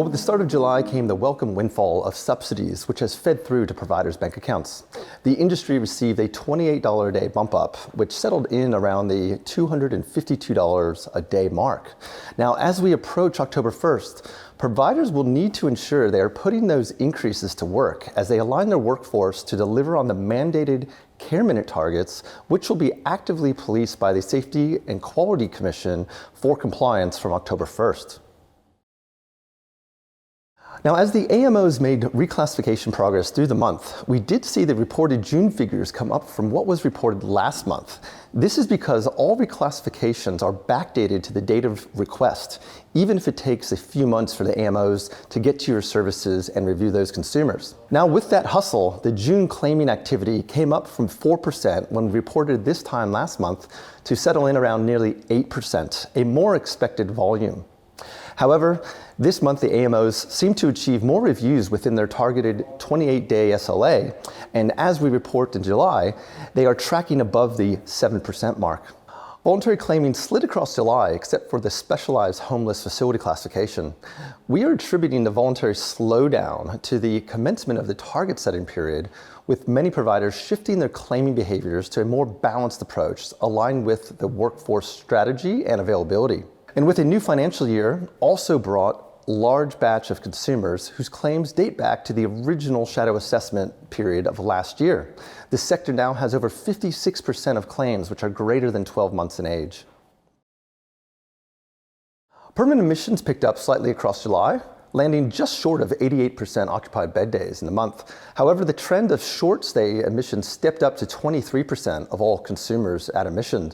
Well, with the start of July came the welcome windfall of subsidies, which has fed through to providers' bank accounts. The industry received a $28 a day bump up, which settled in around the $252 a day mark. Now, as we approach October 1st, providers will need to ensure they are putting those increases to work as they align their workforce to deliver on the mandated care minute targets, which will be actively policed by the Safety and Quality Commission for compliance from October 1st. Now, as the AMOs made reclassification progress through the month, we did see the reported June figures come up from what was reported last month. This is because all reclassifications are backdated to the date of request, even if it takes a few months for the AMOs to get to your services and review those consumers. Now, with that hustle, the June claiming activity came up from 4% when reported this time last month to settle in around nearly 8%, a more expected volume. However, this month the AMOs seem to achieve more reviews within their targeted 28-day SLA, and as we report in July, they are tracking above the 7% mark. Voluntary claiming slid across July except for the specialized homeless facility classification. We are attributing the voluntary slowdown to the commencement of the target setting period, with many providers shifting their claiming behaviors to a more balanced approach aligned with the workforce strategy and availability. And with a new financial year, also brought a large batch of consumers whose claims date back to the original shadow assessment period of last year. This sector now has over 56% of claims which are greater than 12 months in age. Permanent admissions picked up slightly across July, landing just short of 88% occupied bed days in the month. However, the trend of short stay admissions stepped up to 23% of all consumers at admission.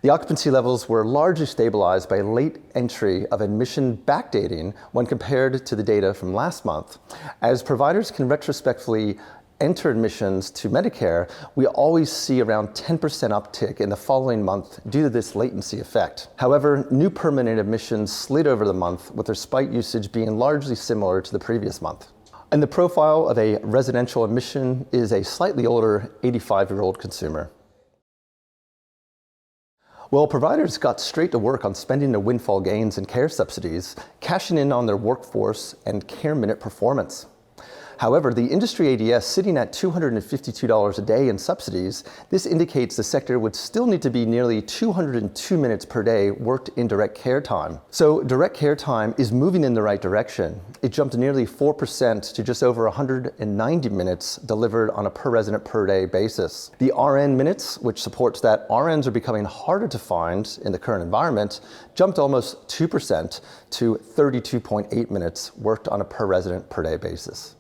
The occupancy levels were largely stabilized by late entry of admission backdating when compared to the data from last month. As providers can retrospectively enter admissions to Medicare, we always see around 10% uptick in the following month due to this latency effect. However, new permanent admissions slid over the month, with their spike usage being largely similar to the previous month. And the profile of a residential admission is a slightly older 85-year-old consumer. Well, providers got straight to work on spending their windfall gains and care subsidies, cashing in on their workforce and care minute performance. However, the industry ADS sitting at $252 a day in subsidies, this indicates the sector would still need to be nearly 202 minutes per day worked in direct care time. So direct care time is moving in the right direction. It jumped nearly 4% to just over 190 minutes delivered on a per resident per day basis. The RN minutes, which supports that RNs are becoming harder to find in the current environment, jumped almost 2% to 32.8 minutes worked on a per resident per day basis.